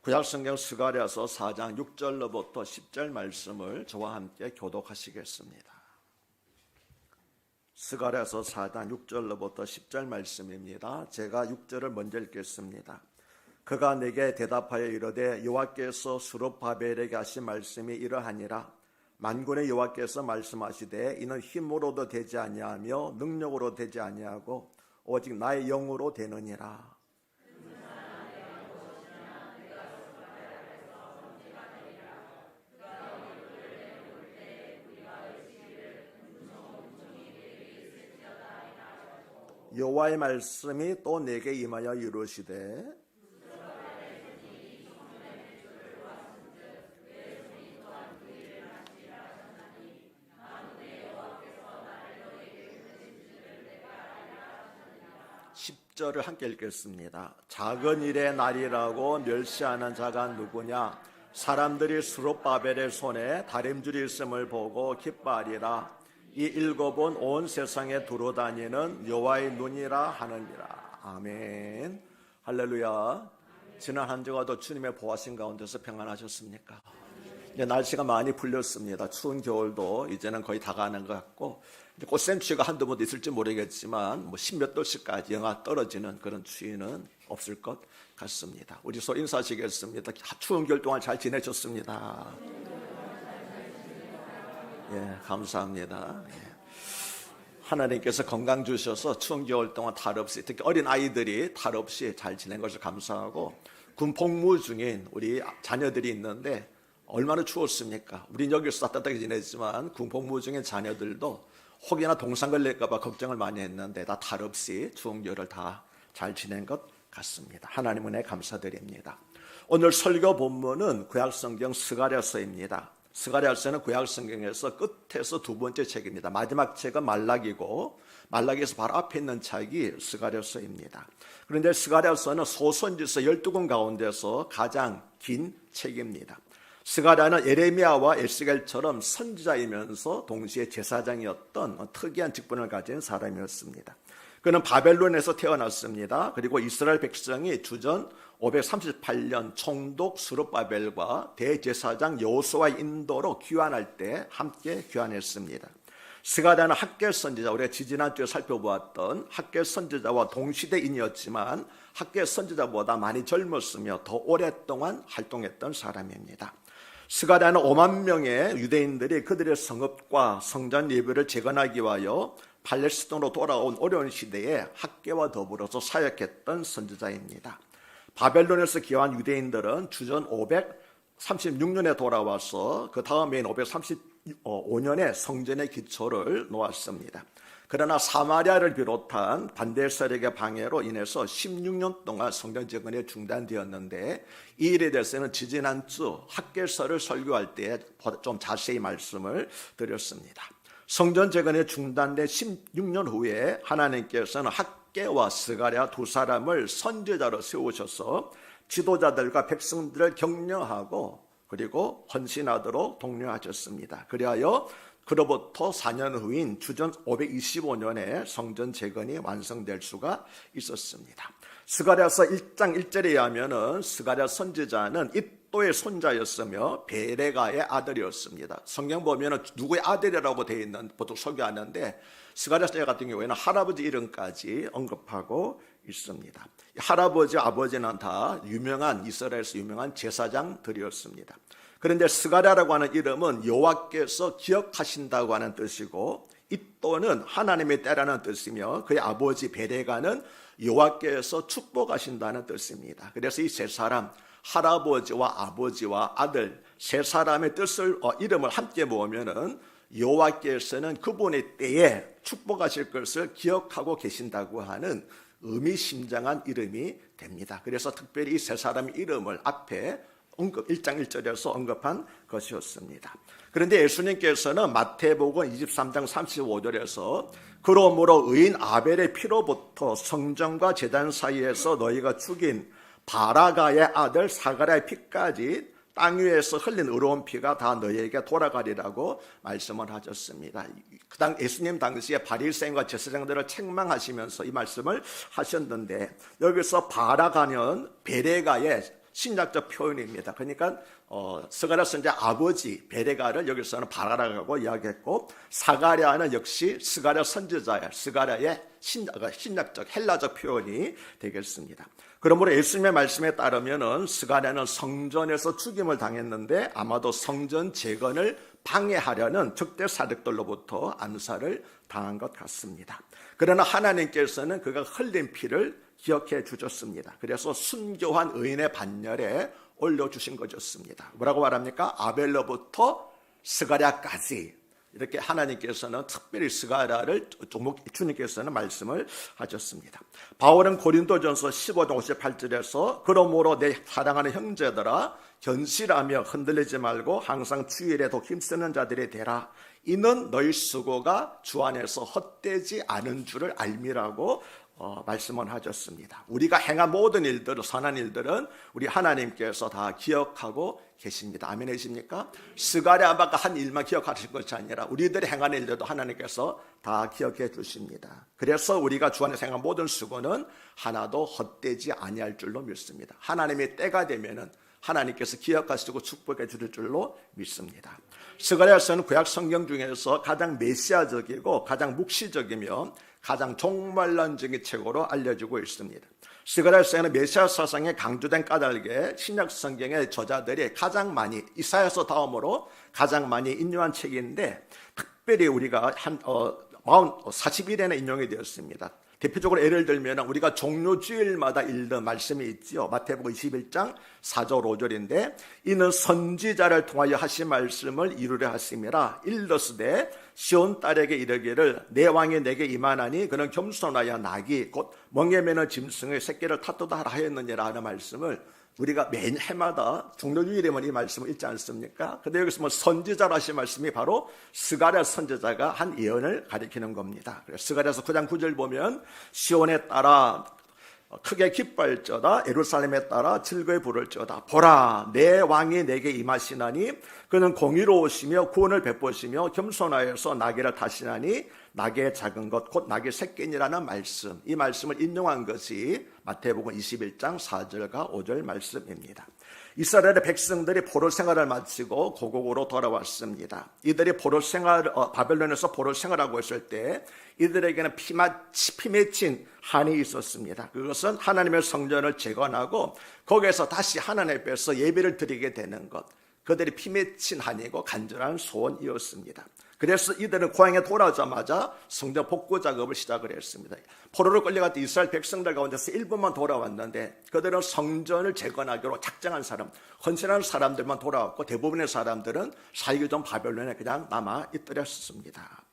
구약성경 스가랴서 4장 6절로부터 10절 말씀을 저와 함께 교독하시겠습니다. 스가랴서 4장 6절로부터 10절 말씀입니다. 제가 6절을 먼저 읽겠습니다. 그가 내게 대답하여 이르되 여호와께서 스룹바벨에게 하신 말씀이 이러하니라. 만군의 여호와께서 말씀하시되 이는 힘으로도 되지 아니하며 능력으로 되지 아니하고 오직 나의 영으로 되느니라. 여호와의 말씀이 또 내게 임하여 이르시되 (10절을) 함께 읽겠습니다. 작은 일의 날이라고 멸시하는 자가 누구냐? 사람들이 스룹바벨의 손에 다림줄이 있음을 보고 기뻐하리라. 이 일곱은 온 세상에 두루다니는 여호와의 눈이라 하느니라. 아멘. 할렐루야. 지난 한 주가도 주님의 보호하신 가운데서 평안하셨습니까? 이제 날씨가 많이 풀렸습니다. 추운 겨울도 이제는 거의 다 가는 것 같고, 이제 꽃샘추위가 한두 번도 있을지 모르겠지만 10몇 도씨까지 영하 떨어지는 그런 추위는 없을 것 같습니다. 우리 서로 인사하시겠습니다. 추운 겨울 동안 잘 지내셨습니다. 예, 감사합니다. 예. 하나님께서 건강 주셔서 추운 겨울 동안 탈 없이, 특히 어린 아이들이 탈 없이 잘 지낸 것을 감사하고, 군 복무 중인 우리 자녀들이 있는데 얼마나 추웠습니까? 우린 여기서 따뜻하게 지냈지만 군 복무 중인 자녀들도 혹여나 동상 걸릴까 봐 걱정을 많이 했는데 다 탈 없이 추운 겨울을 다 잘 지낸 것 같습니다. 하나님 은혜 감사드립니다. 오늘 설교 본문은 구약성경 스가랴서입니다. 스가랴서는 구약성경에서 끝에서 두 번째 책입니다. 마지막 책은 말라기고, 말라기에서 바로 앞에 있는 책이 스가랴서입니다. 그런데 스가랴서는 소선지서 12권 가운데서 가장 긴 책입니다. 스가랴는 예레미야와 에스겔처럼 선지자이면서 동시에 제사장이었던 특이한 직분을 가진 사람이었습니다. 그는 바벨론에서 태어났습니다. 그리고 이스라엘 백성이 주전 538년 총독 스룹바벨과 대제사장 여호수아의 인도로 귀환할 때 함께 귀환했습니다. 스가랴는 학계 선지자, 우리가 지지난주에 살펴보았던 학계 선지자와 동시대인이었지만 학계 선지자보다 많이 젊었으며 더 오랫동안 활동했던 사람입니다. 스가랴는 5만 명의 유대인들이 그들의 성읍과 성전 예배를 재건하기 위하여 팔레스틴으로 돌아온 어려운 시대에 학계와 더불어서 사역했던 선지자입니다. 바벨론에서 귀환한 유대인들은 주전 536년에 돌아와서 그 다음에인 535년에 성전의 기초를 놓았습니다. 그러나 사마리아를 비롯한 반대 세력의 방해로 인해서 16년 동안 성전 재건이 중단되었는데, 이 일에 대해서는 지지난주 학계서를 설교할 때 좀 자세히 말씀을 드렸습니다. 성전 재건이 중단된 16년 후에 하나님께서는 학계와 스가랴 두 사람을 선지자로 세우셔서 지도자들과 백성들을 격려하고 그리고 헌신하도록 독려하셨습니다. 그리하여 그로부터 4년 후인 주전 525년에 성전 재건이 완성될 수가 있었습니다. 스가랴서 1장 1절에 의하면 스가랴 선지자는 잇도의 손자였으며 베레가의 아들이었습니다. 성경 보면 누구의 아들이라고 되어 있는 보통 소개하는데, 스가랴 선지자 같은 경우에는 할아버지 이름까지 언급하고 있습니다. 할아버지, 아버지는 다 유명한, 이스라엘에서 유명한 제사장들이었습니다. 그런데 스가랴라고 하는 이름은 여호와께서 기억하신다고 하는 뜻이고, 잇도는 하나님의 때라는 뜻이며 그의 아버지 베레가는 여호와께서 축복하신다는 뜻입니다. 그래서 이 세 사람, 할아버지와 아버지와 아들 세 사람의 뜻을 이름을 함께 모으면은 여호와께서는 그분의 때에 축복하실 것을 기억하고 계신다고 하는 의미심장한 이름이 됩니다. 그래서 특별히 이 세 사람의 이름을 앞에 1장 1절에서 언급한 것이었습니다. 그런데 예수님께서는 마태복음 23장 35절에서 그러므로 의인 아벨의 피로부터 성전과 제단 사이에서 너희가 죽인 바라가의 아들 사가랴의 피까지 땅 위에서 흘린 의로운 피가 다 너희에게 돌아가리라고 말씀을 하셨습니다. 예수님 당시에 바리새인과 제사장들을 책망하시면서 이 말씀을 하셨는데, 여기서 바라가는 베레가의 신약적 표현입니다. 그러니까 스가랴 선지자 아버지 베레가를 여기서는 바라라고 이야기했고, 사가랴는 역시 스가랴 선지자의 스가랴의 신약적 헬라적 표현이 되겠습니다. 그러므로 예수님의 말씀에 따르면은 스가랴는 성전에서 죽임을 당했는데 아마도 성전 재건을 방해하려는 적대 사력들로부터 암살을 당한 것 같습니다. 그러나 하나님께서는 그가 흘린 피를 기억해 주셨습니다. 그래서 순교한 의인의 반열에 올려주신 것이었습니다. 뭐라고 말합니까? 아벨로부터 스가랴까지 이렇게 하나님께서는 특별히 스가랴를 주님께서는 말씀을 하셨습니다. 바울은 고린도전서 15장 58절에서 그러므로 내 사랑하는 형제들아 견실하며 흔들리지 말고 항상 주일에도 힘쓰는 자들이 되라. 이는 너희 수고가 주 안에서 헛되지 않은 줄을 알미라고 말씀을 하셨습니다. 우리가 행한 모든 일들은, 선한 일들은 우리 하나님께서 다 기억하고 계십니다. 아멘이십니까? 스가랴가 한 일만 기억하실 것이 아니라 우리들이 행한 일들도 하나님께서 다 기억해 주십니다. 그래서 우리가 주 안에서 행한 모든 수고는 하나도 헛되지 아니할 줄로 믿습니다. 하나님의 때가 되면은 하나님께서 기억하시고 축복해 주실 줄로 믿습니다. 스가랴서는 구약 성경 중에서 가장 메시아적이고 가장 묵시적이며 가장 종말론적인 책으로 알려지고 있습니다. 스가랴서에는 메시아 사상에 강조된 까닭에 신약 성경의 저자들이 가장 많이, 이사야서 다음으로 가장 많이 인용한 책인데, 특별히 우리가 41회나 인용이 되었습니다. 대표적으로 예를 들면 우리가 종료주일마다 읽는 말씀이 있지요. 마태복음 21장 4절 5절인데 이는 선지자를 통하여 하신 말씀을 이루려 하심이라. 일러스되 시온 딸에게 이르기를 내 왕이 내게 임하나니 그는 겸손하여 낙이 곧 멍에 매는 짐승의 새끼를 탓도다 하였느니라 하는 말씀을 우리가 매년 해마다 종료주일에만 이 말씀을 읽지 않습니까? 근데 여기서 선지자라 하신 말씀이 바로 스가랴 선지자가 한 예언을 가리키는 겁니다. 스가랴서 9장 9절 보면 시온에 따라 크게 기뻐할지어다 예루살렘에 따라 즐거이 부를지어다 보라 내 왕이 내게 임하시나니 그는 공의로우시며 구원을 베푸시며 겸손하여서 나귀를 타시나니 나귀의 작은 것 곧 나귀 새끼니라는 말씀, 이 말씀을 인용한 것이 마태복음 21장 4절과 5절 말씀입니다. 이스라엘의 백성들이 포로 생활을 마치고 고국으로 돌아왔습니다. 이들이 바벨론에서 포로 생활하고 있을 때 이들에게는 피 맺힌 한이 있었습니다. 그것은 하나님의 성전을 재건하고 거기에서 다시 하나님 앞에서 예배를 드리게 되는 것, 그들이 피 맺힌 한이고 간절한 소원이었습니다. 그래서 이들은 고향에 돌아오자마자 성전 복구 작업을 시작을 했습니다. 포로로 끌려갔던 이스라엘 백성들 가운데서 일부만 돌아왔는데 그들은 성전을 재건하기로 작정한 사람, 헌신하는 사람들만 돌아왔고 대부분의 사람들은 살기 전 바벨론에 그냥 남아 있더랬습니다.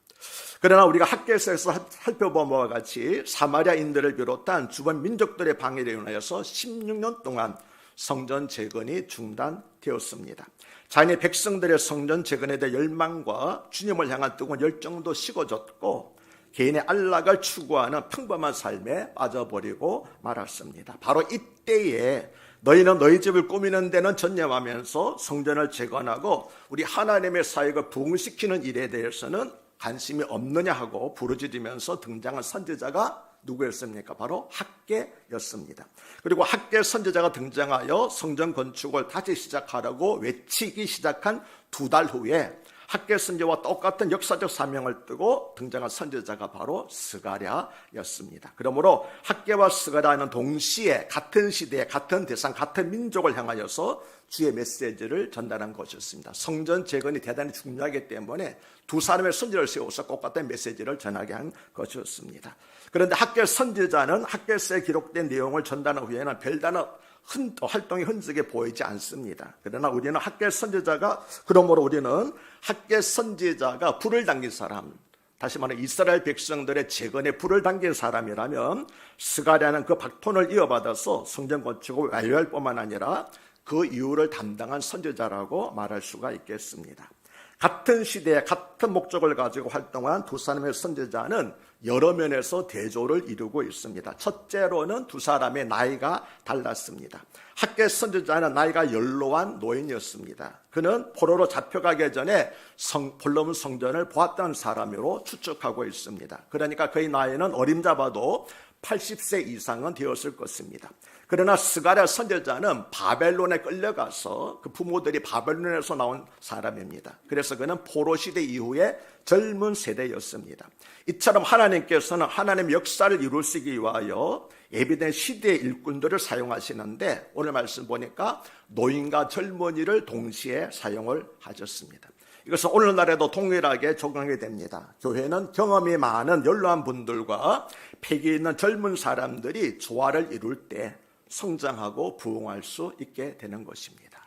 그러나 우리가 학계에서 살펴본 바와 같이 사마리아인들을 비롯한 주변 민족들의 방해로 인하여서 16년 동안 성전 재건이 중단되었습니다. 자신의 백성들의 성전 재건에 대한 열망과 주님을 향한 뜨거운 열정도 식어졌고 개인의 안락을 추구하는 평범한 삶에 빠져버리고 말았습니다. 바로 이때에 너희는 너희 집을 꾸미는 데는 전념하면서 성전을 재건하고 우리 하나님의 사역을 부흥시키는 일에 대해서는 관심이 없느냐 하고 부르짖으면서 등장한 선지자가 누구였습니까? 바로 학개였습니다. 그리고 학개 선지자가 등장하여 성전 건축을 다시 시작하라고 외치기 시작한 2달 후에 학개 선지자와 똑같은 역사적 사명을 띠고 등장한 선지자가 바로 스가랴였습니다. 그러므로 학개와 스가랴는 동시에 같은 시대에 같은 대상, 같은 민족을 향하여서 주의 메시지를 전달한 것이었습니다. 성전 재건이 대단히 중요하기 때문에 두 사람의 선지를 세워서 똑같은 메시지를 전하게 한 것이었습니다. 그런데 학개 선지자는 학개서에 기록된 내용을 전달한 후에는 별다른 활동의 흔적이 보이지 않습니다. 그러나 우리는 학개 선지자가, 그러므로 우리는 학개 선지자가 불을 당긴 사람, 다시 말해 이스라엘 백성들의 재건에 불을 당긴 사람이라면 스가랴는 그 바톤을 이어받아서 성전 건축을 완료할 뿐만 아니라 그 이유를 담당한 선지자라고 말할 수가 있겠습니다. 같은 시대에 같은 목적을 가지고 활동한 두 사람의 선지자는 여러 면에서 대조를 이루고 있습니다. 첫째로는 두 사람의 나이가 달랐습니다. 학개 선지자는 나이가 연로한 노인이었습니다. 그는 포로로 잡혀가기 전에 솔로몬 성전을 보았던 사람으로 추측하고 있습니다. 그러니까 그의 나이는 어림잡아도 80세 이상은 되었을 것입니다. 그러나 스가랴 선지자는 바벨론에 끌려가서 그 부모들이 바벨론에서 나온 사람입니다. 그래서 그는 포로 시대 이후에 젊은 세대였습니다. 이처럼 하나님께서는 하나님의 역사를 이루시기 위하여 예비된 시대의 일꾼들을 사용하시는데 오늘 말씀 보니까 노인과 젊은이를 동시에 사용을 하셨습니다. 이것은 오늘날에도 동일하게 적용이 됩니다. 교회는 경험이 많은 연로한 분들과 패기 있는 젊은 사람들이 조화를 이룰 때 성장하고 부흥할 수 있게 되는 것입니다.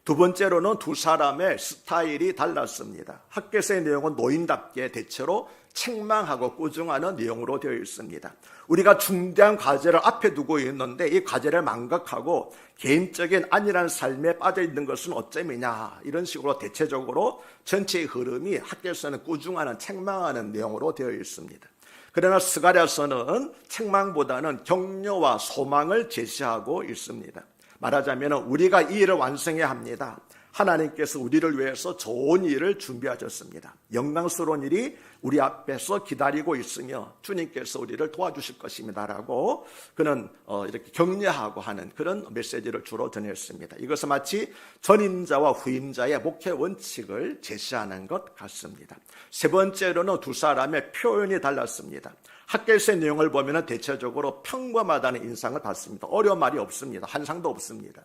두 번째로는 두 사람의 스타일이 달랐습니다. 학개서의 내용은 노인답게 대체로 책망하고 꾸중하는 내용으로 되어 있습니다. 우리가 중대한 과제를 앞에 두고 있는데 이 과제를 망각하고 개인적인 안일한 삶에 빠져 있는 것은 어쩌미냐, 이런 식으로 대체적으로 전체의 흐름이 학개서는 꾸중하는 책망하는 내용으로 되어 있습니다. 그러나 스가랴서는 책망보다는 격려와 소망을 제시하고 있습니다. 말하자면 우리가 이 일을 완성해야 합니다. 하나님께서 우리를 위해서 좋은 일을 준비하셨습니다. 영광스러운 일이 우리 앞에서 기다리고 있으며 주님께서 우리를 도와주실 것입니다라고 그는 이렇게 격려하고 하는 그런 메시지를 주로 전했습니다. 이것은 마치 전임자와 후임자의 목회 원칙을 제시하는 것 같습니다. 세 번째로는 두 사람의 표현이 달랐습니다. 학개서의 내용을 보면 대체적으로 평범하다는 인상을 받습니다. 어려운 말이 없습니다. 한상도 없습니다.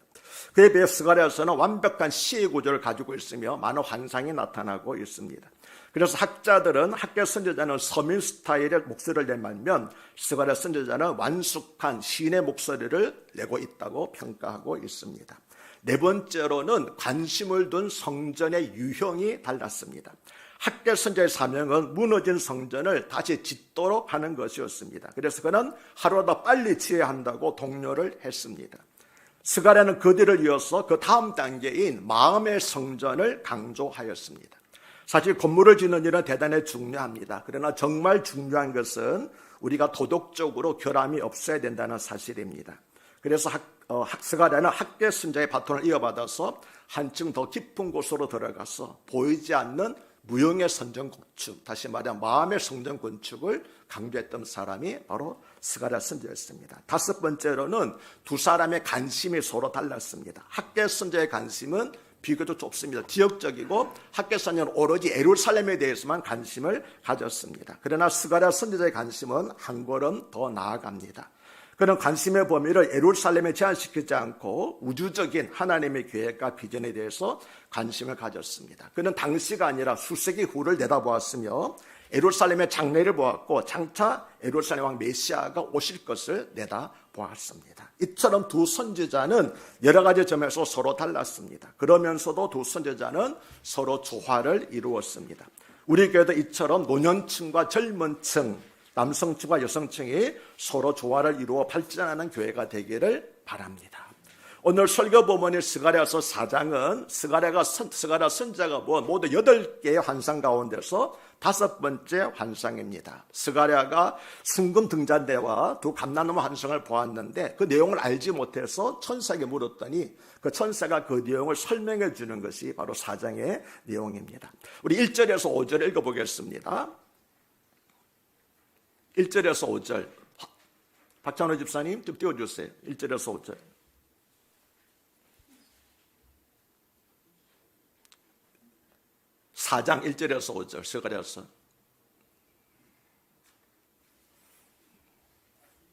그에 비해 스가랴서는 완벽한 시의 구조를 가지고 있으며 많은 환상이 나타나고 있습니다. 그래서 학자들은 학개 선지자는 서민 스타일의 목소리를 내면 스가랴 선지자는 완숙한 시인의 목소리를 내고 있다고 평가하고 있습니다. 네 번째로는 관심을 둔 성전의 유형이 달랐습니다. 학개 선지자의 사명은 무너진 성전을 다시 짓도록 하는 것이었습니다. 그래서 그는 하루보다 빨리 지어야 한다고 독려를 했습니다. 스가랴는 그 뒤를 이어서 그 다음 단계인 마음의 성전을 강조하였습니다. 사실 건물을 짓는 일은 대단히 중요합니다. 그러나 정말 중요한 것은 우리가 도덕적으로 결함이 없어야 된다는 사실입니다. 그래서 스가랴는 학개 선지자의 바톤을 이어받아서 한층 더 깊은 곳으로 들어가서 보이지 않는 무형의 성전 건축, 다시 말하면 마음의 성전 건축을 강조했던 사람이 바로 스가랴 선지자였습니다. 다섯 번째로는 두 사람의 관심이 서로 달랐습니다. 학개 선지자의 관심은 비교적 좁습니다. 지역적이고 학개 선지자는 오로지 예루살렘에 대해서만 관심을 가졌습니다. 그러나 스가랴 선지자의 관심은 한 걸음 더 나아갑니다. 그는 관심의 범위를 예루살렘에 제한시키지 않고 우주적인 하나님의 계획과 비전에 대해서 관심을 가졌습니다. 그는 당시가 아니라 수세기 후를 내다보았으며 예루살렘의 장래를 보았고 장차 예루살렘 왕 메시아가 오실 것을 내다보았습니다. 이처럼 두 선지자는 여러 가지 점에서 서로 달랐습니다. 그러면서도 두 선지자는 서로 조화를 이루었습니다. 우리 교회도 이처럼 노년층과 젊은 층, 남성층과 여성층이 서로 조화를 이루어 발전하는 교회가 되기를 바랍니다. 오늘 설교 본문의 스가랴서 4장은 스가랴 선지자가 본 모두 8개의 환상 가운데서 5번째 환상입니다. 스가랴가 순금 등잔대와 두 감람나무 환상을 보았는데 그 내용을 알지 못해서 천사에게 물었더니 그 천사가 그 내용을 설명해 주는 것이 바로 4장의 내용입니다. 우리 1절에서 5절 읽어보겠습니다. 1절에서 5절 박찬호 집사님 좀 띄워주세요. 1절에서 5절. (4장) 1절에서 5절 스가랴서.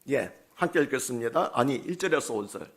예, 함께 읽겠습니다. 아니 1절에서 5절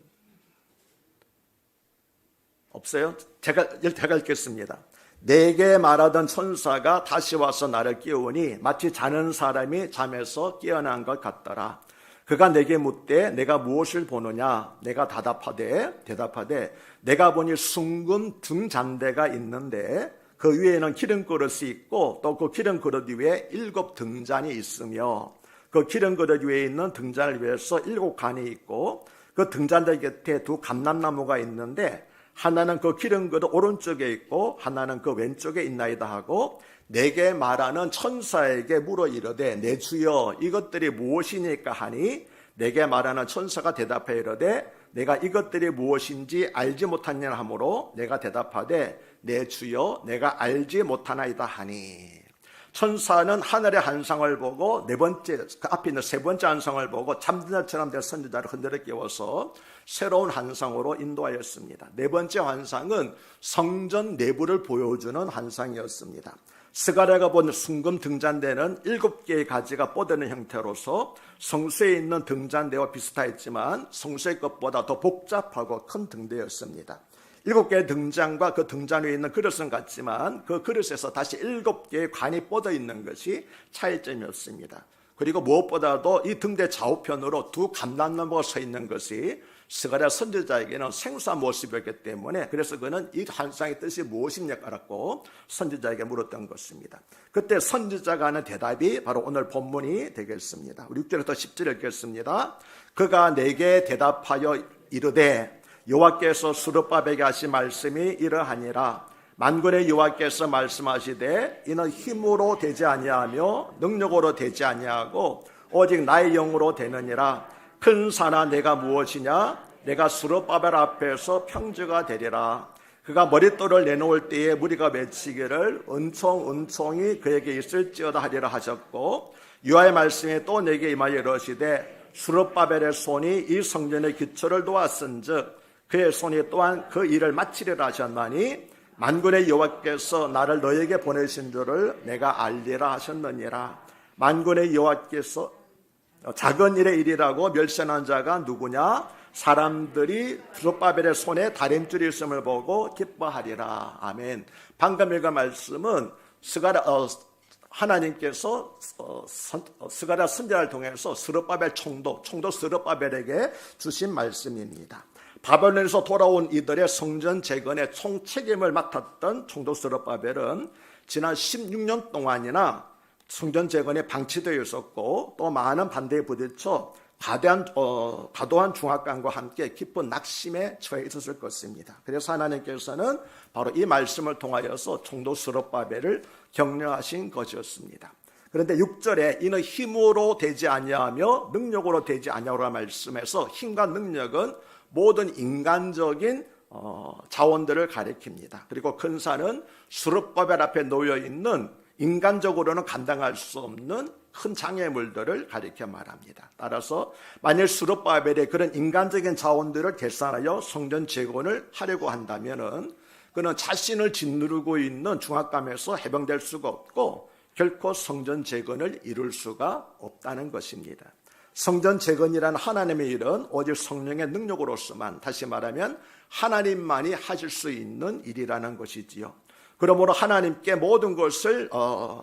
없어요? 제가 읽겠습니다. 내게 말하던 천사가 다시 와서 나를 깨우니 마치 자는 사람이 잠에서 깨어난 것 같더라. 그가 내게 묻되 내가 무엇을 보느냐? 내가 대답하되 내가 보니 순금 등잔대가 있는데 그 위에는 기름그릇이 있고 또 그 기름그릇 위에 7 등잔이 있으며 그 기름그릇 위에 있는 등잔을 위해서 7 간이 있고 그 등잔대 곁에 두 감람나무가 있는데 하나는 그 기름그릇 오른쪽에 있고 하나는 그 왼쪽에 있나이다 하고 내게 말하는 천사에게 물어 이르되 내 주여 이것들이 무엇이니까 하니 내게 말하는 천사가 대답해 이르되 내가 이것들이 무엇인지 알지 못하느냐 하므로 내가 대답하되 내 주여 내가 알지 못하나이다 하니. 천사는 하늘의 환상을 보고 네 번째, 그 앞에 있는 세 번째 환상을 보고 잠든 자처럼 된 선지자를 흔들어 깨워서 새로운 환상으로 인도하였습니다. 네 번째 환상은 성전 내부를 보여주는 환상이었습니다. 스가랴가 본 순금 등잔대는 7개의 가지가 뻗어는 형태로서 성소에 있는 등잔대와 비슷했지만 성소의 것보다 더 복잡하고 큰 등대였습니다. 7개의 등잔과 그 등잔 위에 있는 그릇은 같지만 그 그릇에서 다시 7개의 관이 뻗어 있는 것이 차이점이었습니다. 그리고 무엇보다도 이 등대 좌우편으로 두 감람나무가 서 있는 것이 스가랴 선지자에게는 생소한 모습이었기 때문에 그래서 그는 이 환상의 뜻이 무엇입니까라고 선지자에게 물었던 것입니다. 그때 선지자가 하는 대답이 바로 오늘 본문이 되겠습니다. 6절부터 10절 읽겠습니다. 그가 내게 대답하여 이르되 여호와께서 스룹바벨에게 하신 말씀이 이러하니라. 만군의 여호와께서 말씀하시되 이는 힘으로 되지 아니하며 능력으로 되지 아니하고 오직 나의 영으로 되느니라. 큰 산아 내가 무엇이냐? 내가 스룹바벨 앞에서 평지가 되리라. 그가 머릿돌을 내놓을 때에 무리가 외치기를 은총이 그에게 있을지어다 하리라 하셨고 여호와의 말씀이 또 내게 임하여 이르시되 스룹바벨의 손이 이 성전의 기초를 놓았은즉 그의 손이 또한 그 일을 마치리라 하셨나니 만군의 여호와께서 나를 너에게 보내신 줄을 내가 알리라 하셨느니라. 만군의 여호와께서 작은 일의 일이라고 멸시하는 자가 누구냐? 사람들이 스룹바벨의 손에 다림줄이 있음을 보고 기뻐하리라. 아멘. 방금 읽은 말씀은 하나님께서 스가랴 선지자를 통해서 스룹바벨 총독 스룹바벨에게 주신 말씀입니다. 바벨론에서 돌아온 이들의 성전 재건의 총책임을 맡았던 총독 스룹바벨은 지난 16년 동안이나 성전 재건에 방치되어 있었고 또 많은 반대에 부딪혀 과도한 중압감과 함께 깊은 낙심에 처해 있었을 것입니다. 그래서 하나님께서는 바로 이 말씀을 통하여서 총독 스룹바벨을 격려하신 것이었습니다. 그런데 6절에 이는 힘으로 되지 아니하며 능력으로 되지 아니하라는 말씀에서 힘과 능력은 모든 인간적인 자원들을 가리킵니다. 그리고 큰 산은 스룹바벨 앞에 놓여 있는 인간적으로는 감당할 수 없는 큰 장애물들을 가리켜 말합니다. 따라서 만일 스룹바벨의 그런 인간적인 자원들을 계산하여 성전 재건을 하려고 한다면은 그는 자신을 짓누르고 있는 중압감에서 해방될 수가 없고 결코 성전 재건을 이룰 수가 없다는 것입니다. 성전 재건이라는 하나님의 일은 오직 성령의 능력으로서만, 다시 말하면 하나님만이 하실 수 있는 일이라는 것이지요. 그러므로 하나님께 모든 것을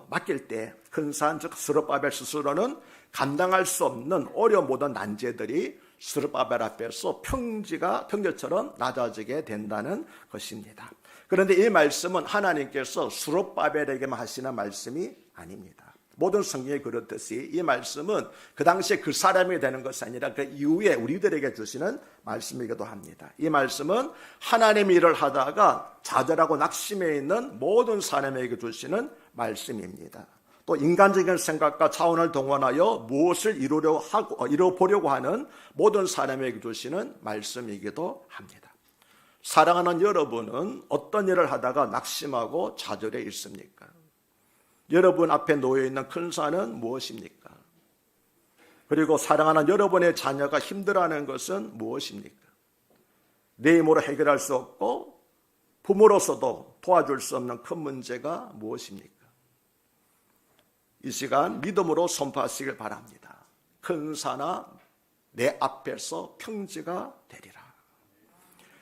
맡길 때 큰 산, 즉 스룹바벨 스스로는 감당할 수 없는 어려운 모든 난제들이 스룹바벨 앞에서 평지처럼 낮아지게 된다는 것입니다. 그런데 이 말씀은 하나님께서 스룹바벨에게만 하시는 말씀이 아닙니다. 모든 성경에 그렇듯이 이 말씀은 그 당시에 그 사람이 되는 것이 아니라 그 이후에 우리들에게 주시는 말씀이기도 합니다. 이 말씀은 하나님의 일을 하다가 좌절하고 낙심해 있는 모든 사람에게 주시는 말씀입니다. 또 인간적인 생각과 자원을 동원하여 무엇을 이루어보려고 하는 모든 사람에게 주시는 말씀이기도 합니다. 사랑하는 여러분은 어떤 일을 하다가 낙심하고 좌절해 있습니까? 여러분 앞에 놓여있는 큰 산은 무엇입니까? 그리고 사랑하는 여러분의 자녀가 힘들어하는 것은 무엇입니까? 내 힘으로 해결할 수 없고 부모로서도 도와줄 수 없는 큰 문제가 무엇입니까? 이 시간 믿음으로 선포하시길 바랍니다. 큰 산아 내 앞에서 평지가 되리라.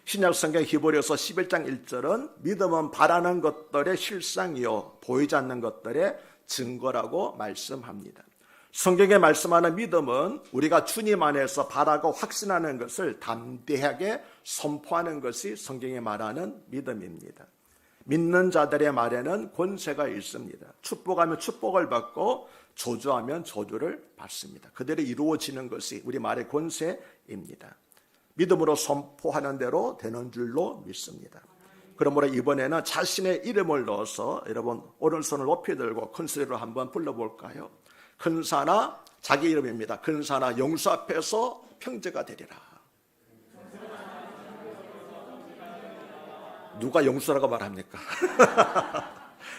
신약성경 히브리서 11장 1절은 믿음은 바라는 것들의 실상이요 보이지 않는 것들의 증거라고 말씀합니다. 성경에 말씀하는 믿음은 우리가 주님 안에서 바라고 확신하는 것을 담대하게 선포하는 것이 성경에 말하는 믿음입니다. 믿는 자들의 말에는 권세가 있습니다. 축복하면 축복을 받고 저주하면 저주를 받습니다. 그대로 이루어지는 것이 우리 말의 권세입니다. 믿음으로 선포하는 대로 되는 줄로 믿습니다. 그러므로 이번에는 자신의 이름을 넣어서 여러분 오른손을 높이 들고 큰 소리로 한번 불러볼까요? 큰 산아, 자기 이름입니다. 큰 산아 영수 앞에서 평지가 되리라. 누가 영수라고 말합니까?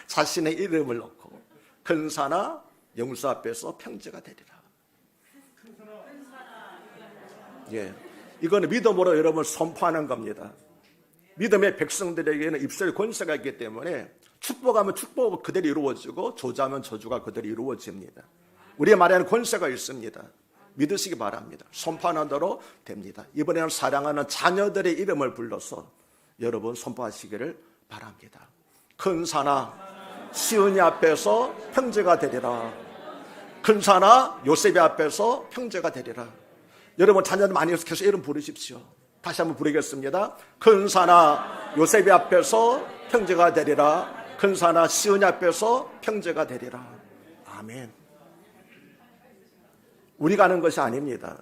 자신의 이름을 넣고 근사나 영수 앞에서 평죄가 되리라. 예, 이거는 믿음으로 여러분 선포하는 겁니다. 믿음의 백성들에게는 입술 권세가 있기 때문에 축복하면 축복은 그대로 이루어지고 저주하면 저주가 그대로 이루어집니다. 우리의 말에는 권세가 있습니다. 믿으시기 바랍니다. 선포하는 대로 됩니다. 이번에는 사랑하는 자녀들의 이름을 불러서 여러분 선포하시기를 바랍니다. 근사나 시은이 앞에서 평죄가 되리라. 근사나 요셉이 앞에서 평죄가 되리라. 여러분 자녀들 많이 해서 계속 이름 부르십시오. 다시 한번 부르겠습니다. 근사나 요셉이 앞에서 평죄가 되리라. 근사나 시은이 앞에서 평죄가 되리라. 아멘. 우리가 하는 것이 아닙니다.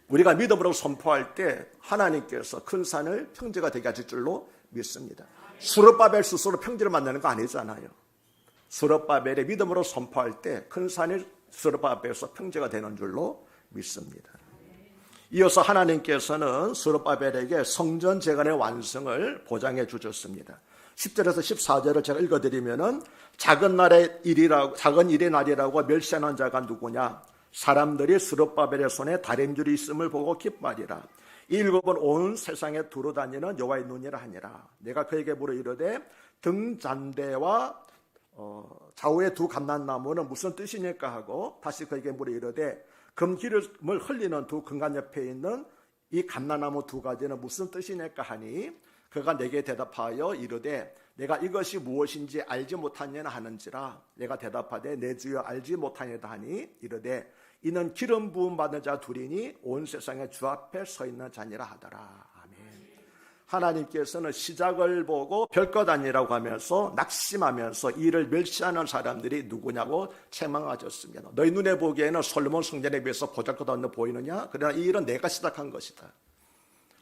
우리가 믿음으로 선포할 때 하나님께서 큰 산을 평죄가 되게 하실 줄로 믿습니다. 스룹바벨 스스로 평죄를 만드는 거 아니잖아요. 스룹바벨의 믿음으로 선포할 때 큰 산이 스룹바벨에서 평죄가 되는 줄로 믿습니다. 이어서 하나님께서는 스룹바벨에게 성전 재건의 완성을 보장해 주셨습니다. 10절에서 14절을 제가 읽어드리면은 작은 일의 날이라고 멸시하는 자가 누구냐? 사람들이 스룹바벨의 손에 다림줄이 있음을 보고 기뻐하리라. 이 일곱은 온 세상에 두루 다니는 여호와의 눈이라 하니라. 내가 그에게 물어 이르되 등잔대와 좌우의 두 감람나무는 무슨 뜻이니까 하고 다시 그에게 물어 이르되 금기름을 흘리는 두 금관 옆에 있는 이 감람나무 두 가지는 무슨 뜻이니까 하니 그가 내게 대답하여 이르되 내가 이것이 무엇인지 알지 못하느냐 하는지라. 내가 대답하되 내 주여 알지 못하느냐 하니 이르되 이는 기름 부음 받은 자 둘이니 온 세상의 주 앞에 서 있는 자니라 하더라. 아멘. 하나님께서는 시작을 보고 별것 아니라고 하면서 낙심하면서 이를 멸시하는 사람들이 누구냐고 책망하셨습니다. 너희 눈에 보기에는 솔로몬 성전에 비해서 보잘것없는 보이느냐? 그러나 이 일은 내가 시작한 것이다.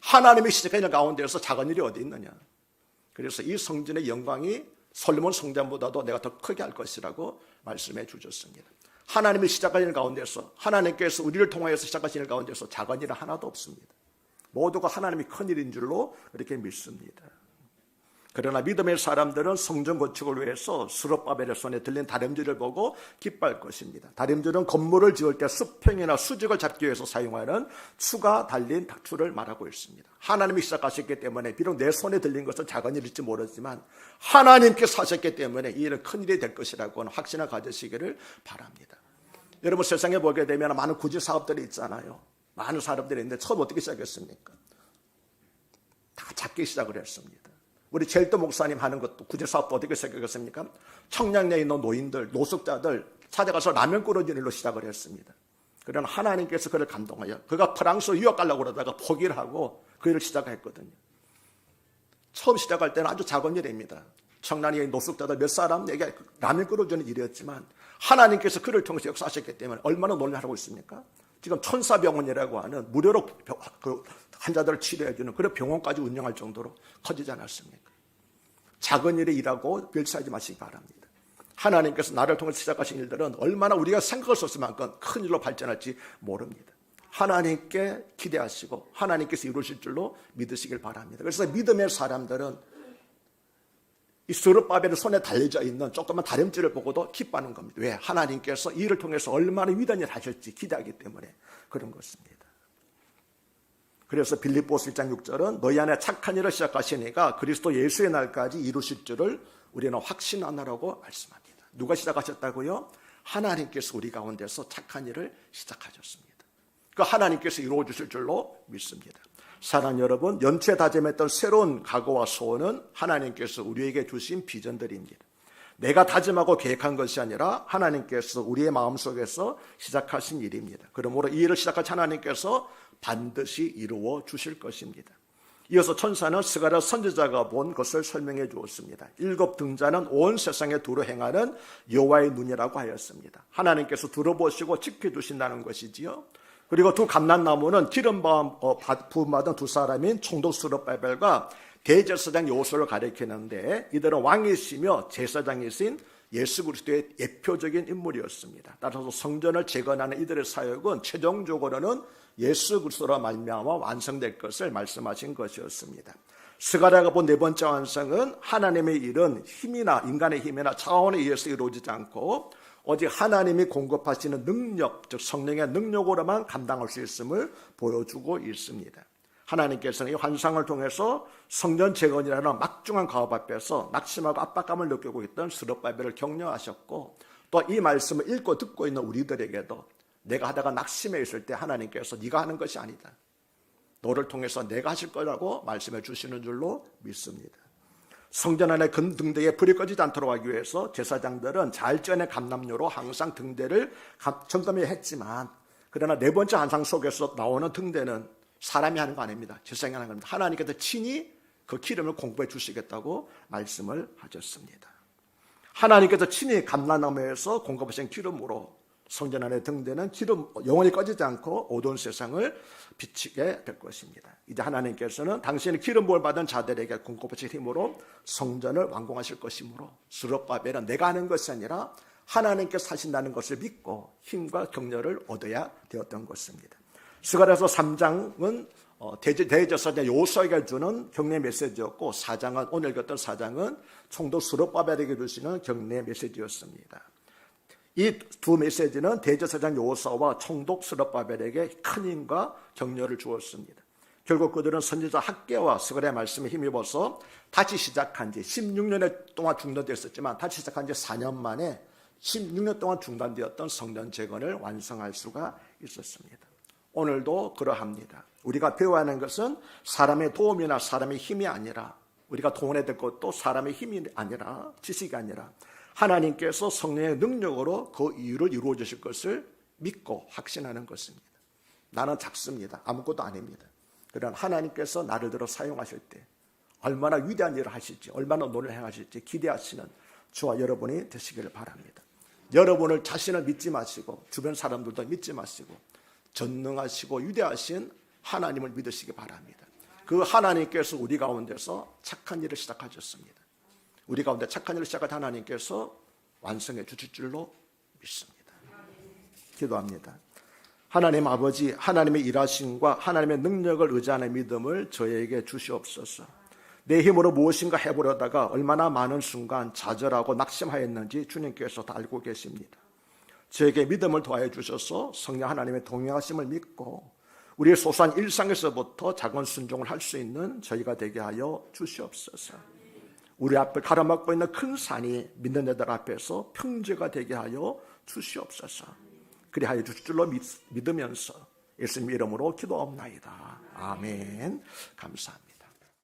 하나님이 시작한 일 가운데서 작은 일이 어디 있느냐? 그래서 이 성전의 영광이 솔로몬 성전보다도 내가 더 크게 할 것이라고 말씀해 주셨습니다. 하나님이 시작한 일 가운데서 하나님께서 우리를 통하여서 시작하신 일 가운데서 작은 일은 하나도 없습니다. 모두가 하나님이 큰 일인 줄로 이렇게 믿습니다. 그러나 믿음의 사람들은 성전 건축을 위해서 스룹바벨의 손에 들린 다림줄을 보고 기뻐할 것입니다. 다림줄은 건물을 지을 때 수평이나 수직을 잡기 위해서 사용하는 추가 달린 닥줄을 말하고 있습니다. 하나님이 시작하셨기 때문에 비록 내 손에 들린 것은 작은 일일지 모르지만 하나님께서 하셨기 때문에 이 일은 큰 일이 될 것이라고는 확신을 가지시기를 바랍니다. 여러분 세상에 보게 되면 많은 구제 사업들이 있잖아요. 많은 사람들이 있는데 처음 어떻게 시작했습니까? 다 작게 시작을 했습니다. 우리 제일도 목사님 하는 것도 구제사업도 어떻게 시작했습니까? 청량리에 있는 노인들, 노숙자들 찾아가서 라면 끓여주는 일로 시작을 했습니다. 그러나 하나님께서 그를 감동하여 그가 프랑스 유학 가려고 그러다가 포기를 하고 그 일을 시작했거든요. 처음 시작할 때는 아주 작은 일입니다. 청량리에 있는 노숙자들 몇 사람에게 라면 끓여주는 일이었지만 하나님께서 그를 통해서 역사하셨기 때문에 얼마나 논리하고 있습니까? 지금 천사병원이라고 하는 무료로 환자들을 치료해주는 그런 병원까지 운영할 정도로 커지지 않았습니까? 작은 일에 일하고 멸시하지 마시기 바랍니다. 하나님께서 나를 통해서 시작하신 일들은 얼마나 우리가 생각할 수 없을 만큼 큰 일로 발전할지 모릅니다. 하나님께 기대하시고 하나님께서 이루실 줄로 믿으시길 바랍니다. 그래서 믿음의 사람들은 이 스룹바벨의 손에 달려져 있는 조그만 다림줄을 보고도 기뻐하는 겁니다. 왜? 하나님께서 이 일을 통해서 얼마나 위대한 일을 하실지 기대하기 때문에 그런 것입니다. 그래서 빌립보서 1장 6절은 너희 안에 착한 일을 시작하시니까 그리스도 예수의 날까지 이루실 줄을 우리는 확신하노라고 말씀합니다. 누가 시작하셨다고요? 하나님께서 우리 가운데서 착한 일을 시작하셨습니다. 그 하나님께서 이루어 주실 줄로 믿습니다. 사랑하는 여러분, 연초에 다짐했던 새로운 각오와 소원은 하나님께서 우리에게 주신 비전들입니다. 내가 다짐하고 계획한 것이 아니라 하나님께서 우리의 마음속에서 시작하신 일입니다. 그러므로 이 일을 시작하신 하나님께서 반드시 이루어 주실 것입니다. 이어서 천사는 스가랴 선지자가 본 것을 설명해 주었습니다. 7 등잔은 온 세상에 두루 행하는 여호와의 눈이라고 하였습니다. 하나님께서 들어보시고 지켜주신다는 것이지요. 그리고 두 감람나무는 기름 부음 받은 두 사람인 총독 스룹바벨과 대제사장 여호수아를 가리키는데 이들은 왕이시며 제사장이신 예수 그리스도의 대표적인 인물이었습니다. 따라서 성전을 재건하는 이들의 사역은 최종적으로는 예수 그리스도로 말미암아 완성될 것을 말씀하신 것이었습니다. 스가랴가 본 네 번째 완성은 하나님의 일은 힘이나 인간의 힘이나 차원에 의해서 이루어지지 않고 오직 하나님이 공급하시는 능력, 즉 성령의 능력으로만 감당할 수 있음을 보여주고 있습니다. 하나님께서는 이 환상을 통해서 성전 재건이라는 막중한 가업 앞에서 낙심하고 압박감을 느끼고 있던 스룹바벨을 격려하셨고, 또 이 말씀을 읽고 듣고 있는 우리들에게도 내가 하다가 낙심해 있을 때 하나님께서 네가 하는 것이 아니다, 너를 통해서 내가 하실 거라고 말씀해 주시는 줄로 믿습니다. 성전 안에 등대에 불이 꺼지지 않도록 하기 위해서 제사장들은 자일전의 감람료로 항상 등대를 점검해야 했지만, 그러나 네 번째 환상 속에서 나오는 등대는 사람이 하는 거 아닙니다. 제사장이 하는 겁니다. 하나님께서 친히 그 기름을 공급해 주시겠다고 말씀을 하셨습니다. 하나님께서 친히 감람나무에서 공급하신 기름으로 성전 안의 등대는 기름 영원히 꺼지지 않고 어두운 세상을 비치게 될 것입니다. 이제 하나님께서는 당신의 기름 부음을 받은 자들에게 공급하실 힘으로 성전을 완공하실 것이므로 스룹바벨은 내가 하는 것이 아니라 하나님께서 하신다는 것을 믿고 힘과 격려를 얻어야 되었던 것입니다. 스가랴서 3장은 대제사장 여호수아에게 주는 격려 메시지였고, 4장은 오늘 읽었던 4장은 총독 스룹바벨에게 주시는 격려 메시지였습니다. 이 두 메시지는 대제사장 여호수아와 총독 스룹바벨에게 큰 힘과 격려를 주었습니다. 결국 그들은 선지자 학개와 스가랴 말씀에 힘입어서 다시 시작한 지 16년 동안 중단되었었지만 다시 시작한 지 4년 만에 16년 동안 중단되었던 성전 재건을 완성할 수가 있었습니다. 오늘도 그러합니다. 우리가 배워야 하는 것은 사람의 도움이나 사람의 힘이 아니라, 우리가 동원해야 될 것도 사람의 힘이 아니라, 지식이 아니라 하나님께서 성령의 능력으로 그 이유를 이루어 주실 것을 믿고 확신하는 것입니다. 나는 작습니다. 아무것도 아닙니다. 그러나 하나님께서 나를 들어 사용하실 때 얼마나 위대한 일을 하실지, 얼마나 논을 행하실지 기대하시는 저와 여러분이 되시기를 바랍니다. 여러분을 자신을 믿지 마시고 주변 사람들도 믿지 마시고 전능하시고 위대하신 하나님을 믿으시기 바랍니다. 그 하나님께서 우리 가운데서 착한 일을 시작하셨습니다. 우리 가운데 착한 일을 시작한 하나님께서 완성해 주실 줄로 믿습니다. 기도합니다. 하나님 아버지, 하나님의 일하심과 하나님의 능력을 의지하는 믿음을 저에게 주시옵소서. 내 힘으로 무엇인가 해보려다가 얼마나 많은 순간 좌절하고 낙심하였는지 주님께서 다 알고 계십니다. 저에게 믿음을 더하여 주셔서 성령 하나님의 동행하심을 믿고 우리의 소소한 일상에서부터 작은 순종을 할 수 있는 저희가 되게 하여 주시옵소서. 우리 앞을 가로막고 있는 큰 산이 믿는 자들 앞에서 평지가 되게 하여 주시옵소서. 그리하여 주실 줄로 믿으면서 예수님 이름으로 기도합나이다. 아멘. 감사합니다.